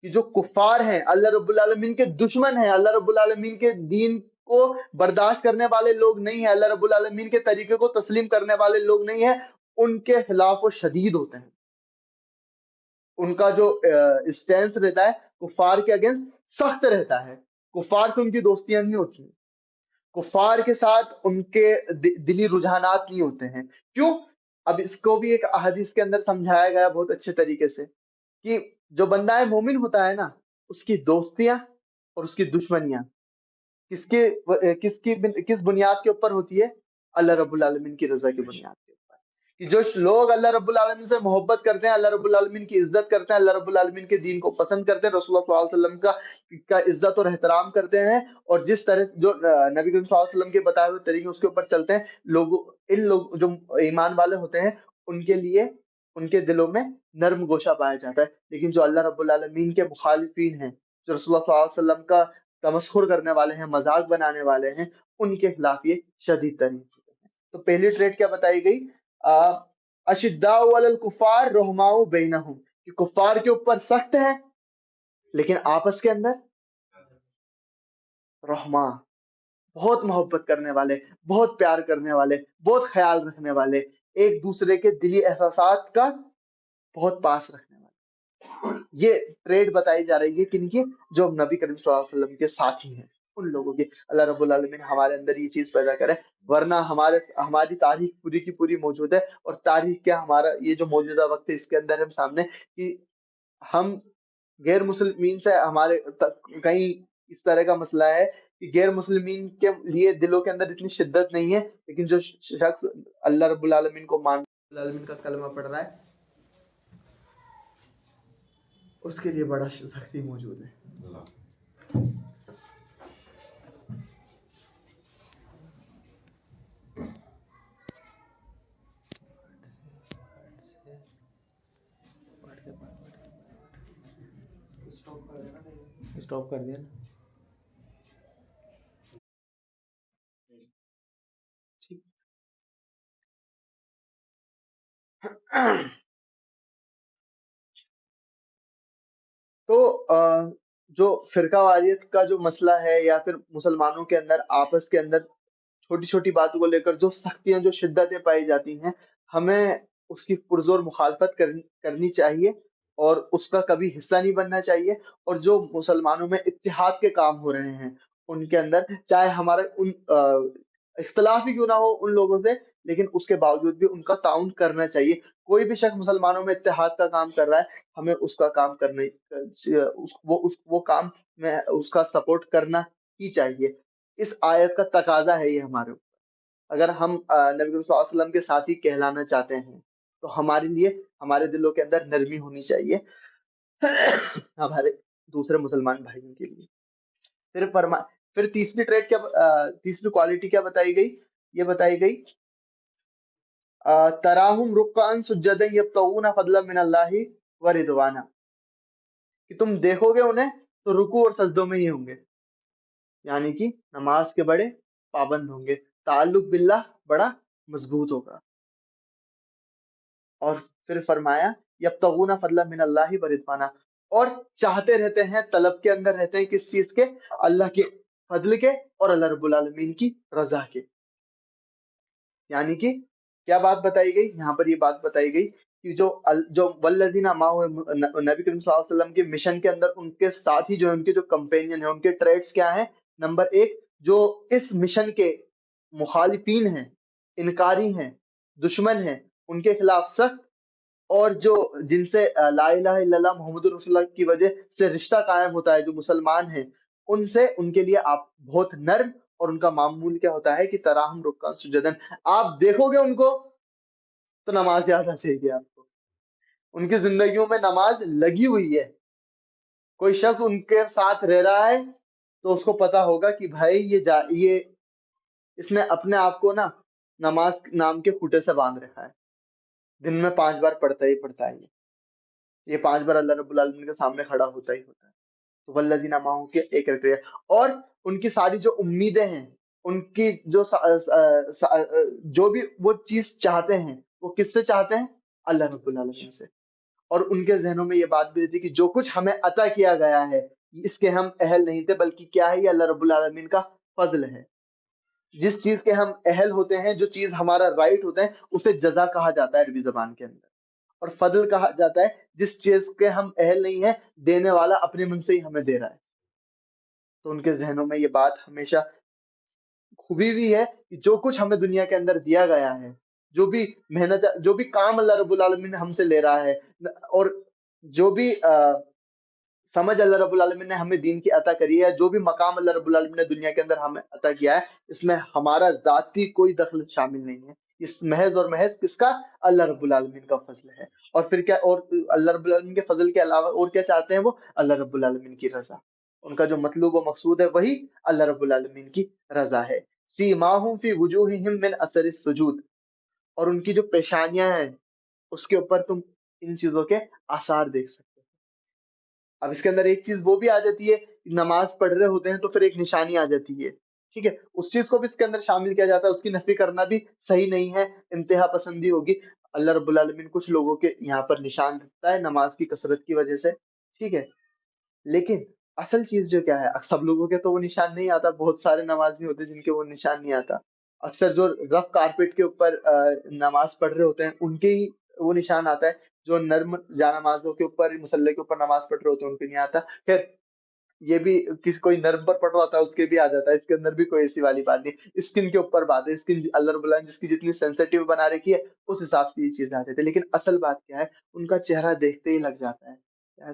کہ جو کفار ہیں، اللہ رب العالمین کے دشمن ہیں، اللہ رب العالمین کے دین کو برداشت کرنے والے لوگ نہیں ہیں، اللہ رب العالمین کے طریقے کو تسلیم کرنے والے لوگ نہیں ہیں، ان کے خلاف وہ شدید ہوتے ہیں. ان کا جو اسٹینس رہتا ہے کفار کے اگینسٹ سخت رہتا ہے. کفار سے ان کی دوستیاں نہیں ہوتی ہیں، کفار کے ساتھ ان کے دلی رجحانات نہیں ہوتے ہیں. کیوں؟ اب اس کو بھی ایک احادیث کے اندر سمجھایا گیا بہت اچھے طریقے سے کہ جو بندہ مومن ہوتا ہے نا، اس کی دوستیاں اور اس کی دشمنیاں کس بنیاد کے اوپر ہوتی ہے؟ اللہ رب العالمین کی رضا کی بنیاد کے اوپر. کہ جو لوگ اللہ رب العالمین سے محبت کرتے ہیں، اللہ رب العالمین کی عزت کرتے ہیں، اللہ رب العالمین کے دین کو پسند کرتے ہیں، رسول اللہ صلی اللہ علیہ وسلم کا عزت اور احترام کرتے ہیں، اور جس طرح جو نبی کریم صلی اللہ علیہ وسلم کے بتائے ہوئے طریقے اس کے اوپر چلتے ہیں، ان لوگ جو ایمان والے ہوتے ہیں ان کے لیے ان کے دلوں میں نرم گوشہ پایا جاتا ہے. لیکن جو اللہ رب العالمین کے مخالفین ہیں، جو رسول اللہ صلی اللہ علیہ وسلم کا تمسخر کرنے والے ہیں، مذاق بنانے والے ہیں، ان کے خلاف یہ شدید ترین چیزیں ہیں. تو پہلی ٹریٹ کیا بتائی گئی؟ اشداء علی الکفار رحماء بینہم، کہ کفار کے اوپر سخت ہے لیکن آپس کے اندر رحماء، بہت محبت کرنے والے، بہت پیار کرنے والے، بہت خیال رکھنے والے، ایک دوسرے کے دلی احساسات کا بہت پاس رکھنے والے. یہ ٹریڈ بتائی جا رہی ہے کن کی؟ جو نبی کریم صلی اللہ علیہ وسلم کے ساتھی ہیں ان لوگوں کی. اللہ رب العالمین ہمارے اندر یہ چیز پیدا کرے، ورنہ ہماری تاریخ پوری کی پوری موجود ہے. اور تاریخ کیا، ہمارا یہ جو موجودہ وقت ہے اس کے اندر ہم سامنے کہ ہم غیر مسلمین سے ہمارے کہیں اس طرح کا مسئلہ ہے کہ غیر مسلمین کے لیے دلوں کے اندر اتنی شدت نہیں ہے، لیکن جو شخص اللہ رب العالمین کو مان العالمین کا کلمہ پڑھ رہا ہے اس کے لیے بڑا سختی موجود ہے. اسٹاپ کر دیا نا. تو جو فرقہ واریت کا جو مسئلہ ہے، یا پھر مسلمانوں کے اندر آپس کے اندر چھوٹی چھوٹی باتوں کو لے کر جو سختیاں، جو شدتیں پائی جاتی ہیں، ہمیں اس کی پرزور مخالفت کرنی چاہیے اور اس کا کبھی حصہ نہیں بننا چاہیے. اور جو مسلمانوں میں اتحاد کے کام ہو رہے ہیں ان کے اندر، چاہے ہمارا ان اختلاف ہی کیوں نہ ہو ان لوگوں سے، لیکن اس کے باوجود بھی ان کا تعاون کرنا چاہیے. کوئی بھی شخص مسلمانوں میں اتحاد کا کام کر رہا ہے، ہمیں اس کا کام کرنا وہ کام میں اس کا سپورٹ کرنا ہی چاہیے. اس آیت کا تقاضا ہے یہ ہمارے اوپر. اگر ہم نبی کریم صلی اللہ علیہ وسلم کے ساتھی کہلانا چاہتے ہیں تو ہمارے لیے ہمارے دلوں کے اندر نرمی ہونی چاہیے ہمارے دوسرے مسلمان بھائیوں کے لیے. پھر پھر تیسری ٹریٹ کیا، تیسری کوالٹی کیا بتائی گئی؟ یہ بتائی گئی تراہم رکعا سجدا یبتغون فضلا من اللہ و رضوانا، کہ تم دیکھو گے انہیں تو رکوع اور سجدوں میں ہی ہوں گے، یعنی کہ نماز کے بڑے پابند ہوں گے، تعلق باللہ بڑا مضبوط ہوگا. اور پھر فرمایا یبتغون فضلا من اللہ و رضوانا، اور چاہتے رہتے ہیں، طلب کے اندر رہتے ہیں کس چیز کے؟ اللہ کے فضل کے اور اللہ رب العالمین کی رضا کے. یعنی کہ کیا بات بتائی گئی یہاں پر؟ یہ بات بتائی گئی کہ جو والذین معہ، نبی کریم صلی اللہ علیہ وسلم کے مشن کے اندر ان کے ساتھی جو ہیں، ان کے جو کمپینین ہیں، ان کے ٹریٹس کیا ہیں؟ نمبر ایک، جو اس مشن کے مخالفین ہیں، انکاری ہیں، دشمن ہیں، ان کے خلاف سخت، اور جو جن سے لا الہ الا اللہ محمد رسول اللہ کی وجہ سے رشتہ قائم ہوتا ہے، جو مسلمان ہیں، ان سے ان کے لیے آپ بہت نرم. اور ان کا معمول کیا ہوتا ہے کہ تراہم رکعا سجدن، آپ دیکھو گے ان کو تو نماز یاد آ جائے گی آپ کو. ان کی زندگیوں میں نماز لگی ہوئی ہے. کوئی شخص ان کے ساتھ رہ رہا ہے تو اس کو پتا ہوگا کہ بھائی یہ اس نے اپنے آپ کو نا نماز نام کے خوٹے سے باندھ رکھا ہے. دن میں 5 بار پڑھتا ہی پڑھتا ہے، یہ 5 بار اللہ رب العالمین کے سامنے کھڑا ہوتا ہی ہوتا ہے. تو والذین معہ کے ایک رکھے، اور ان کی ساری جو امیدیں ہیں، ان کی جو بھی وہ چیز چاہتے ہیں، وہ کس سے چاہتے ہیں؟ اللہ رب العالمین سے. اور ان کے ذہنوں میں یہ بات بھی تھی کہ جو کچھ ہمیں عطا کیا گیا ہے اس کے ہم اہل نہیں تھے، بلکہ کیا ہے؟ یہ اللہ رب العالمین کا فضل ہے. جس چیز کے ہم اہل ہوتے ہیں، جو چیز ہمارا رائٹ ہوتا ہے، اسے جزا کہا جاتا ہے عربی زبان کے اندر، اور فضل کہا جاتا ہے جس چیز کے ہم اہل نہیں ہیں، دینے والا اپنے من سے ہی ہمیں دے رہا ہے. تو ان کے ذہنوں میں یہ بات ہمیشہ خوبی بھی ہے کہ جو کچھ ہمیں دنیا کے اندر دیا گیا ہے، جو بھی محنت، جو بھی کام اللہ رب العالمین ہم سے لے رہا ہے، اور جو بھی سمجھ اللہ رب العالمین نے ہمیں دین کی عطا کری ہے، جو بھی مقام اللہ رب العالمین نے دنیا کے اندر ہمیں عطا کیا ہے، اس میں ہمارا ذاتی کوئی دخل شامل نہیں ہے. اس محض اور محض کس کا؟ اللہ رب العالمین کا فضل ہے. اور پھر کیا؟ اور اللہ رب العالمین کے فضل کے علاوہ اور کیا چاہتے ہیں وہ؟ اللہ رب العالمین کی رضا. ان کا جو مطلوب و مقصود ہے وہی اللہ رب العالمین کی رضا ہے. سیماہم فی وجوہہم من اثر السجود، اور ان کی جو پیشانیاں ہیں اس کے اوپر تم ان چیزوں کے آثار دیکھ سکتے ہو. اب اس کے اندر ایک چیز وہ بھی آ جاتی ہے، نماز پڑھ رہے ہوتے ہیں تو پھر ایک نشانی آ جاتی ہے، ٹھیک ہے، اس چیز کو بھی اس کے اندر شامل کیا جاتا ہے. اس کی نفی کرنا بھی صحیح نہیں ہے، انتہا پسندی ہوگی. اللہ رب العالمین کچھ لوگوں کے یہاں پر نشان رکھتا ہے نماز کی کثرت کی وجہ سے، ٹھیک ہے، لیکن اصل چیز جو کیا ہے، سب لوگوں کے تو وہ نشان نہیں آتا. بہت سارے نمازی ہوتے ہیں جن کے وہ نشان نہیں آتا. اکثر جو رف کارپیٹ کے اوپر نماز پڑھ رہے ہوتے ہیں ان کے ہی وہ نشان آتا ہے. جو نرم جا نمازوں کے اوپر، مسلح کے اوپر نماز پڑھ رہے ہوتے ہیں ان کے نہیں آتا. خیر، یہ بھی کسی کوئی نرم پر پڑھ رہا ہوتا ہے اس کے بھی آ جاتا ہے. اس کے اندر بھی کوئی ایسی والی بات نہیں. اسکن کے اوپر بات ہے، اسکن اللہ رب العالمین جس کی جتنی سینسیٹیو بنا رکھی ہے اس حساب سے یہ چیز آ جاتی ہے. لیکن اصل بات کیا ہے؟ ان کا چہرہ دیکھتے ہی لگ جاتا ہے یار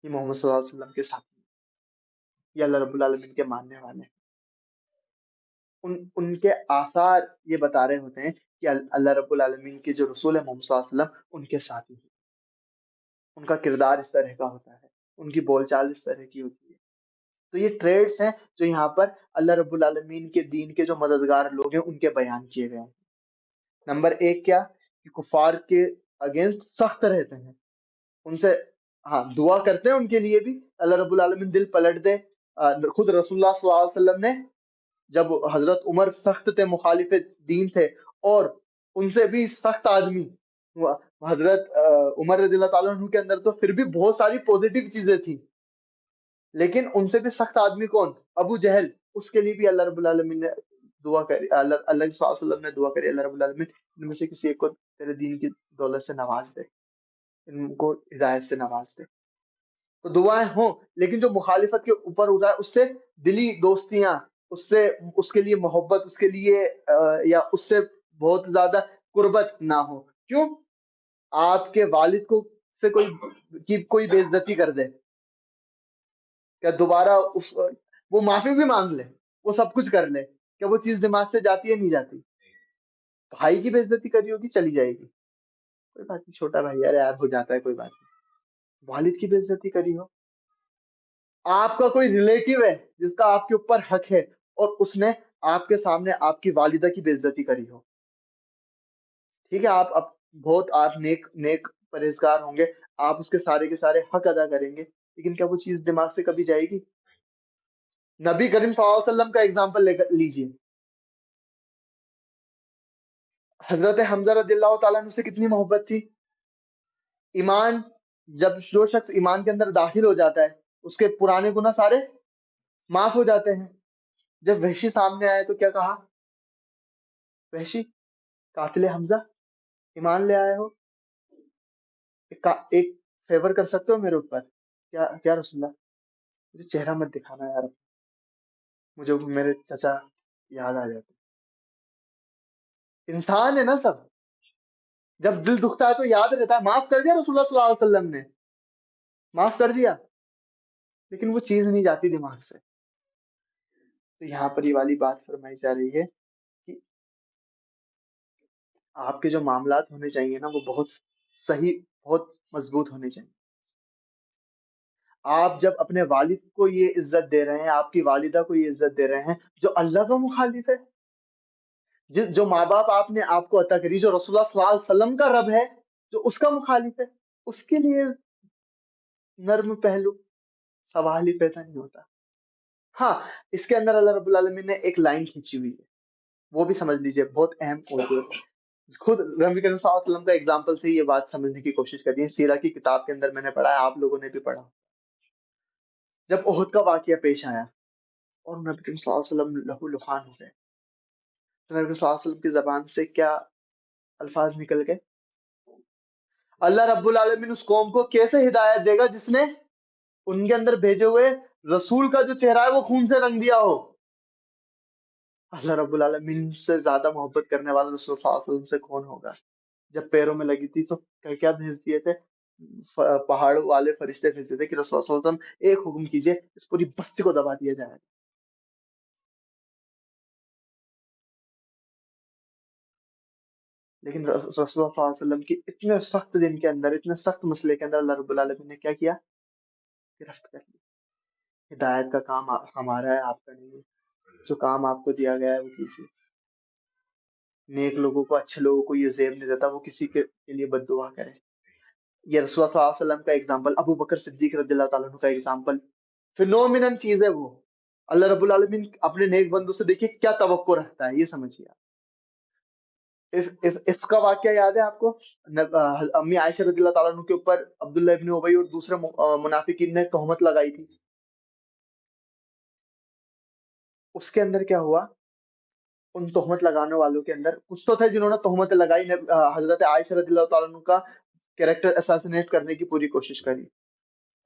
یہ محمد صلی اللہ علیہ وسلم کے ساتھ، یہ اللہ رب العالمین کے ماننے والے ہیں. ان کے آثار یہ بتا رہے ہوتے ہیں کہ اللہ رب العالمین کے جو رسول ہے محمد صلی اللہ علیہ وسلم ان کے ساتھ ہی ہیں. ان کا کردار اس طرح کا ہوتا ہے، ان کی بول چال اس طرح کی ہوتی ہے. تو یہ ٹریڈس ہیں جو یہاں پر اللہ رب العالمین کے دین کے جو مددگار لوگ ہیں ان کے بیان کیے گئے ہیں. نمبر ایک کیا؟ کہ کفار کے اگینسٹ سخت رہتے ہیں، ان سے ہاں دعا کرتے ہیں ان کے لیے بھی اللہ رب العالمین دل پلٹ دے. خود رسول اللہ صلی اللہ علیہ وسلم نے جب حضرت عمر سخت تھے، مخالف دین تھے، اور ان سے بھی سخت آدمی حضرت عمر رضی اللہ تعالیٰ عنہ کے اندر تو پھر بھی بہت ساری پوزیٹیو چیزیں تھیں، لیکن ان سے بھی سخت آدمی کون؟ ابو جہل. اس کے لیے بھی اللہ رب العالمین نے دعا کری، اللہ اللہ صلی اللہ علیہ وسلم نے دعا کری، اللہ رب العالمین ان میں سے کسی ایک کو تیرے دین کی دولت سے نواز دے، ان کو ہدایت سے نواز دے. تو دعائیں ہوں، لیکن جو مخالفت کے اوپر ہوتا ہے اس سے دلی دوستیاں، اس سے اس کے لیے محبت، اس کے لیے یا اس سے بہت زیادہ قربت نہ ہو. کیوں؟ آپ کے والد کو سے کوئی بے عزتی کر دے، کیا دوبارہ وہ معافی بھی مانگ لے، وہ سب کچھ کر لے، کیا وہ چیز دماغ سے جاتی ہے؟ نہیں جاتی. بھائی کی بے عزتی کری ہوگی چلی جائے گی، کوئی بات نہیں، چھوٹا بھائی، یار ہو جاتا ہے، کوئی بات نہیں. والد کی بے عزتی کری ہو، آپ کا کوئی ریلیٹیو ہے جس کا آپ کے اوپر حق ہے اور اس نے آپ کے سامنے آپ کی والدہ کی بے عزتی کری ہو، ٹھیک ہے، آپ نیک نیک پرہیزگار ہوں گے، آپ اس کے سارے حق ادا کریں گے، لیکن کیا وہ چیز دماغ سے کبھی جائے گی؟ نبی کریم صلی اللہ علیہ وسلم کا اگزامپل لیجیے. حضرت حمزہ رضی اللہ تعالیٰ عنہ سے کتنی محبت تھی. ایمان، جب جو شخص ایمان کے اندر داخل ہو جاتا ہے اس کے پرانے گناہ سارے معاف ہو جاتے ہیں. جب وحشی سامنے آئے تو کیا کہا؟ وحشی قاتل حمزہ، ایمان لے آئے ہو، ایک فیور کر سکتے ہو میرے اوپر؟ کیا رسول اللہ، مجھے چہرہ مت دکھانا یار، مجھے میرے چچا یاد آ جاتے. انسان ہے نا سب، جب دل دکھتا ہے تو یاد رہتا ہے. معاف کر دیا رسول اللہ صلی اللہ علیہ وسلم نے، معاف کر دیا، لیکن وہ چیز نہیں جاتی دماغ سے. تو یہاں پر یہ والی بات فرمائی جا رہی ہے کہ آپ کے جو معاملات ہونے چاہیے نا وہ بہت صحیح، بہت مضبوط ہونے چاہیے. آپ جب اپنے والد کو یہ عزت دے رہے ہیں، آپ کی والدہ کو یہ عزت دے رہے ہیں جو اللہ کا مخالف ہے، جو ماں باپ آپ نے آپ کو عطا کری، جو رسول اللہ صلی اللہ علیہ وسلم کا رب ہے، جو اس کا مخالف ہے، اس کے لیے نرم پہلو سوال ہی پیدا نہیں ہوتا. ہاں، اس کے اندر اللہ رب العالمین نے ایک لائن کھینچی ہوئی ہے، وہ بھی سمجھ لیجئے، بہت اہم موضوع ہے. خود نبی کریم صلی اللہ علیہ وسلم کا اگزامپل سے یہ بات سمجھنے کی کوشش کری ہے. سیرہ کی کتاب کے اندر میں نے پڑھا ہے، آپ لوگوں نے بھی پڑھا. جب احد کا واقعہ پیش آیا اور نبی کریم صلی اللہ علیہ وسلم لہو لہان ہو گئے، تو نبی صلی اللہ علیہ وسلم کی زبان سے کیا الفاظ نکل گئے؟ اللہ رب العالمین اس قوم کو کیسے ہدایت دے گا جس نے ان کے اندر بھیجے ہوئے رسول کا جو چہرہ ہے وہ خون سے رنگ دیا ہو. اللہ رب العالمین سے زیادہ محبت کرنے والا رسول صلی اللہ علیہ وسلم سے کون ہوگا؟ جب پیروں میں لگی تھی تو کیا بھیج دیے تھے؟ پہاڑ والے فرشتے بھیجتے تھے کہ رسول صلی اللہ علیہ وسلم ایک حکم کیجئے، اس پوری بستی کو دبا دیا جائے. لیکن رسول اللہ صلی اللہ علیہ وسلم کی اتنے سخت دن کے اندر، اتنے سخت مسئلے کے اندر اللہ رب العالمین نے کیا کیا؟ گرفت کر لی. ہدایت کا کام ہمارا ہے، آپ کا نہیں ہے. جو کام آپ کو دیا گیا ہے وہ کیجیے. نیک لوگوں کو، اچھے لوگوں کو یہ زیب نہیں دیتا وہ کسی کے لیے بد دعا کرے. یہ رسول اللہ صلی اللہ علیہ وسلم کا اگزامپل، ابو بکر صدیق رضی اللہ تعالیٰ عنہ کا اگزامپل، فینومینل چیز ہے وہ. اللہ رب العالمین اپنے نیک بندوں سے دیکھیے کیا توقع رکھتا ہے، یہ سمجھیے. اس کا واقعہ یاد ہے آپ کو؟ امی عائشہ رضی اللہ تعالیٰ عنہ کے اوپر عبداللہ ابن ابی اور دوسرے منافقین نے تہمت لگائی تھی. اس کے اندر کیا ہوا؟ ان تہمت لگانے والوں کے اندر کچھ تو تھے جنہوں نے تہمت لگائی، حضرت عائشہ رضی اللہ تعالیٰ عنہ کا کیریکٹر اساسینیٹ کرنے کی پوری کوشش کری.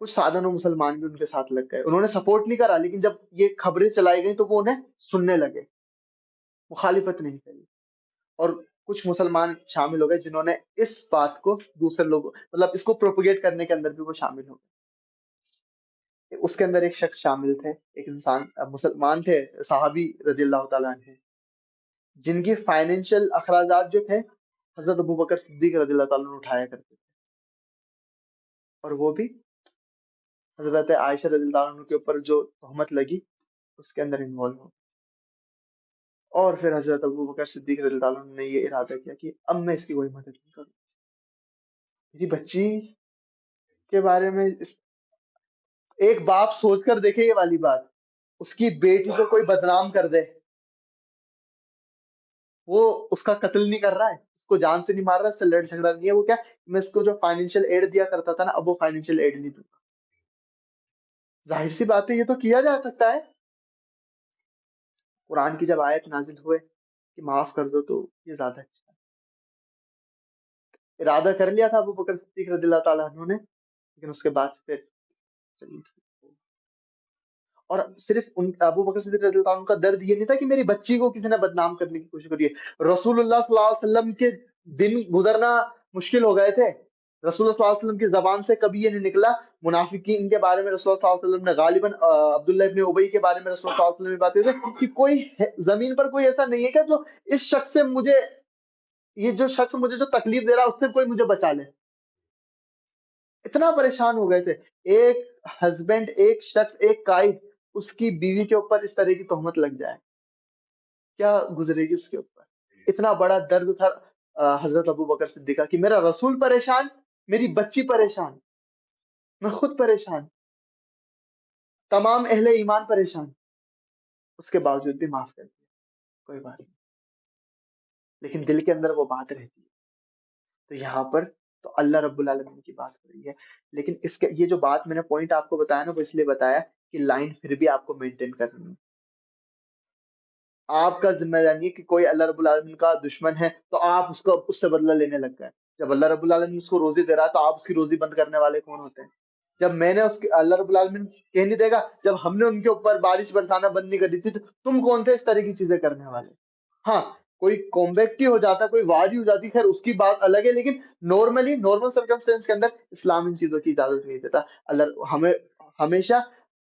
کچھ سادہ نو مسلمان بھی ان کے ساتھ لگ گئے، انہوں نے سپورٹ نہیں کرا، لیکن جب یہ خبریں چلائی گئیں تو وہ انہیں سننے لگے، مخالفت نہیں کری. اور کچھ مسلمان شامل ہو گئے جنہوں نے اس بات کو دوسرے لوگوں، مطلب اس کو پروپیگیٹ کرنے کے اندر بھی وہ شامل ہو گئے. اس کے اندر ایک شخص شامل تھے، ایک انسان مسلمان تھے، صحابی رضی اللہ تعالیٰ عنہ، جن کی فائنینشیل اخراجات جو تھے حضرت ابو بکر صدیق رضی اللہ تعالیٰ عنہ اٹھایا کرتے تھے، اور وہ بھی حضرت عائشہ رضی اللہ عنہ کے اوپر جو تہمت لگی اس کے اندر انوالو ہو. اور پھر حضرت ابو بکر صدیق رضی اللہ عنہ نے یہ ارادہ کیا کہ اب میں اس کی کوئی مدد نہیں کروں. میری بچی کے بارے میں ایک باپ سوچ کر دیکھے یہ والی بات، اس کی بیٹی کو کوئی بدنام کر دے، وہ اس کا قتل نہیں کر رہا ہے، اس کو جان سے نہیں مار رہا، اس سے لڑ جھگڑا نہیں ہے، وہ کیا، میں اس کو جو فائنینشیل ایڈ دیا کرتا تھا نا اب وہ فائنینشیل ایڈ نہیں دوں گا. ظاہر سی بات ہے یہ تو کیا جا سکتا ہے. قرآن کی جب آیت نازل ہوئے کہ معاف کر دو تو یہ زیادہ اچھا ہے. ارادہ کر لیا تھا ابو بکر صدیق رضی اللہ تعالیٰ عنہ نے، لیکن اس کے بعد پھر چلیے. اور صرف ان ابو بکر صدیق رضی اللہ عنہ کا درد یہ نہیں تھا کہ میری بچی کو کسی نے بدنام کرنے کی کوشش کری ہے، رسول اللہ صلی اللہ علیہ وسلم کے دن گزرنا مشکل ہو گئے تھے. رسول اللہ صلی اللہ علیہ وسلم کی زبان سے کبھی یہ نہیں نکلا منافقین کے بارے میں رسول اللہ صلی اللہ علیہ وسلم نے غالباً عبداللہ ابن ابی کے بارے میں رسول اللہ صلی اللہ علیہ وسلم نے باتیں تھے کہ کوئی زمین پر کوئی ایسا نہیں ہے کہ جو اس شخص سے مجھے، یہ جو شخص مجھے جو تکلیف دے رہا ہے اس سے کوئی مجھے بچا لے. اتنا پریشان ہو گئے تھے. ایک ہسبینڈ، ایک شخص، ایک قائد، اس کی بیوی کے اوپر اس طرح کی تہمت لگ جائے کیا گزرے گی اس کے اوپر. اتنا بڑا درد تھا حضرت ابو بکر صدیقہ کہ میرا رسول پریشان، میری بچی پریشان، میں خود پریشان، تمام اہل ایمان پریشان، اس کے باوجود بھی معاف کر دیا، کوئی بات نہیں. لیکن دل کے اندر وہ بات رہتی ہے. تو یہاں پر تو اللہ رب العالمین کی بات ہو رہی ہے. لیکن اس کے یہ جو بات میں نے پوائنٹ آپ کو بتایا نا، وہ اس لیے بتایا کہ لائن پھر بھی آپ کو مینٹین کرنی ہے. آپ کا ذمہ داری ہے کہ کوئی اللہ رب العالمین کا دشمن ہے تو آپ اس سے بدلہ لینے لگ گئے. جب اللہ رب العالمین اس کو روزی دے رہا ہے تو آپ اس کی روزی بند کرنے والے کون ہوتے ہیں؟ جب میں نے اللہ رب العالمین کہہ نہیں دے گا، جب ہم نے ان کے اوپر بارش برسانا بند نہیں کر دی تھی تو تم کون تھے اس طرح کی چیزیں کرنے والے؟ ہاں، کوئی کومبیکٹی ہو جاتا، کوئی واری ہو جاتی، خیر اس کی بات الگ ہے، لیکن نارمل سرکمسٹینس کے اندر اسلام ان چیزوں کی اجازت نہیں دیتا. اللہ ہمیں ہمیشہ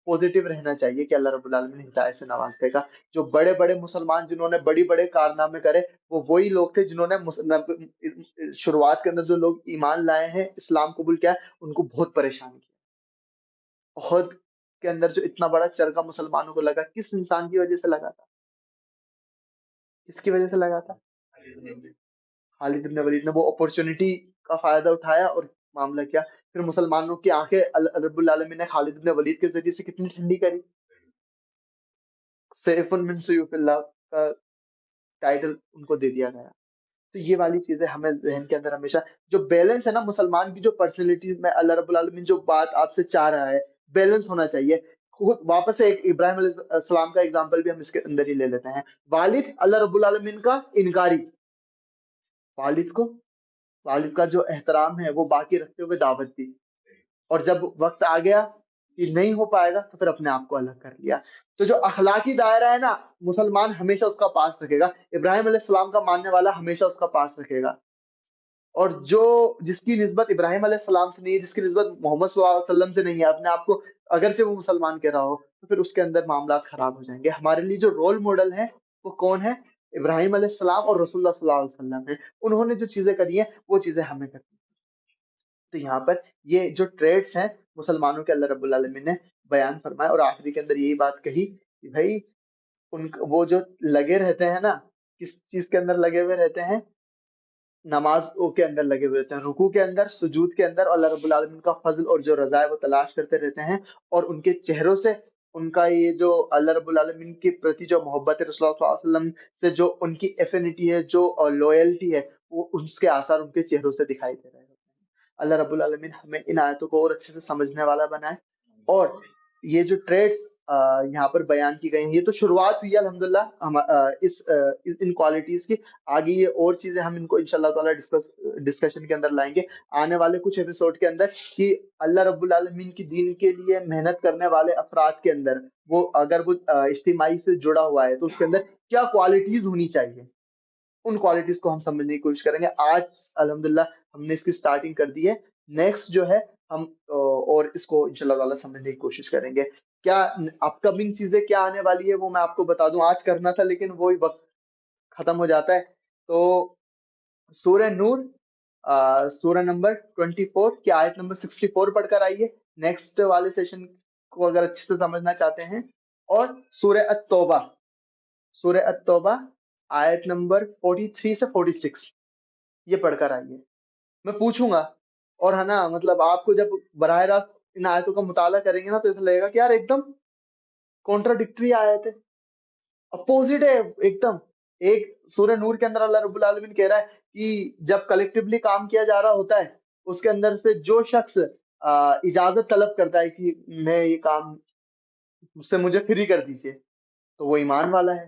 پوزیٹو رہنا چاہیے کہ اللہ رب العالمین ہدایت سے نواز دے گا. جو بڑے بڑے مسلمان جنہوں نے بڑی بڑے کارنامے کرے، وہ وہی لوگ تھے جنہوں نے شروعات کے اندر جو لوگ ایمان لائے ہیں، اسلام قبول کیا ہے، ان کو بہت پریشان کیا. عہد کے اندر جو اتنا بڑا چرگا مسلمانوں کو لگا، کس انسان کی وجہ سے لگا تھا؟ کس کی وجہ سے لگا تھا؟ خالد بن ولید نے وہ اپورچونٹی کا فائدہ اٹھایا اور معاملہ کیا. پھر مسلمانوں کی آنکھیں رب العالمین نے خالد بن ولید کے ذریعے سے کتنی ٹھنڈی کری. سیف من سیوف اللہ کا ٹائٹل ان کو دے دیا گیا. تو یہ والی چیزیں ہمیں ذہن کے اندر ہمیشہ جو بیلنس ہے نا مسلمان کی، جو پرسنالٹی میں اللہ رب العالمین جو بات آپ سے چاہ رہا ہے، بیلنس ہونا چاہیے. خود واپس سے ایک ابراہیم علیہ السلام کا اگزامپل بھی ہم اس کے اندر ہی لے لیتے ہیں. والد اللہ رب العالمین کا انکاری، والد کو، والد کا جو احترام ہے وہ باقی رکھتے ہوئے دعوت دی، اور جب وقت آ گیا کہ نہیں ہو پائے گا تو پھر اپنے آپ کو الگ کر لیا. تو جو اخلاقی دائرہ ہے نا، مسلمان ہمیشہ اس کا پاس رکھے گا. ابراہیم علیہ السلام کا ماننے والا ہمیشہ اس کا پاس رکھے گا. اور جو جس کی نسبت ابراہیم علیہ السلام سے نہیں ہے، جس کی نسبت محمد صلی اللہ علیہ وسلم سے نہیں ہے، اپنے آپ کو اگرچہ وہ مسلمان کہہ رہا ہو، تو پھر اس کے اندر معاملات خراب ہو جائیں گے. ہمارے لیے جو رول ماڈل ہے وہ کون ہے؟ ابراہیم علیہ السلام اور رسول اللہ صلی اللہ علیہ وسلم ہے. انہوں نے جو چیزیں کری ہیں وہ چیزیں ہمیں کرنی ہیں. تو یہاں پر یہ جو ٹریٹس ہیں مسلمانوں کے، اللہ رب العالمین نے بیان فرمایا، اور آخری کے اندر یہی بات کہی کہ بھائی وہ جو لگے رہتے ہیں نا، کس چیز کے اندر لگے ہوئے رہتے ہیں؟ نماز کے اندر لگے ہوئے رہتے ہیں، رکوع کے اندر، سجود کے اندر، اور اللہ رب العالمین کا فضل اور جو رضا ہے وہ تلاش کرتے رہتے ہیں. اور ان کے چہروں سے ان کا یہ جو اللہ رب العالمین کے پرتی جو محبت ہے، رسول اللہ صلی اللہ علیہ وسلم سے جو ان کی ایفینٹی ہے، جو لویلٹی ہے، وہ اس کے آثار ان کے چہروں سے دکھائی دے رہے ہیں. اللہ رب العالمین ہمیں ان آیتوں کو اور اچھے سے سمجھنے والا بنائے. اور یہ جو ٹریٹس یہاں پر بیان کی گئی ہیں، یہ تو شروعات ہوئی ہے الحمدللہ ان کوالٹیز کی. آگے یہ اور چیزیں ہم ان کو انشاءاللہ تعالیٰ ڈسکشن کے اندر لائیں گے آنے والے کچھ ایپیسوڈ کے اندر، کہ اللہ رب العالمین کی دین کے لیے محنت کرنے والے افراد کے اندر، وہ اگر وہ اجتماعی سے جڑا ہوا ہے تو اس کے اندر کیا کوالٹیز ہونی چاہیے. ان کوالٹیز کو ہم سمجھنے کی کوشش کریں گے. آج الحمدللہ ہم نے اس کی سٹارٹنگ کر دی ہے. نیکسٹ جو ہے ہم اور اس کو انشاءاللہ تعالیٰ سمجھنے کی کوشش کریں گے. کیا اپ کمنگ چیزیں کیا آنے والی ہے وہ میں آپ کو بتا دوں. آج کرنا تھا لیکن وہی وقت ختم ہو جاتا ہے. تو سورہ نور سورہ نمبر 24 کی آیت نمبر 64 پڑھ کر آئیے نیکسٹ والے سیشن کو اگر اچھے سے سمجھنا چاہتے ہیں. اور سورہ التوبہ، سورہ التوبہ آیت نمبر 43 سے 46 یہ پڑھ کر آئیے. میں پوچھوں گا، اور ہے نا مطلب آپ کو جب براہ راست ان آیتوں کا مطالعہ کریں گے نا تو ایسا لگے گا کہ یار ایک دم کانٹراڈکٹری آیت ہے، اپوزٹ ہے ایک دم. ایک سورہ نور کے اندر اللہ رب العالمین کہہ رہا ہے کہ جب کلیکٹیولی کام کیا جا رہا ہوتا ہے، اس کے اندر سے جو شخص اجازت طلب کرتا ہے کہ میں یہ کام مجھ سے مجھے فری کر دیجیے، تو وہ ایمان والا ہے.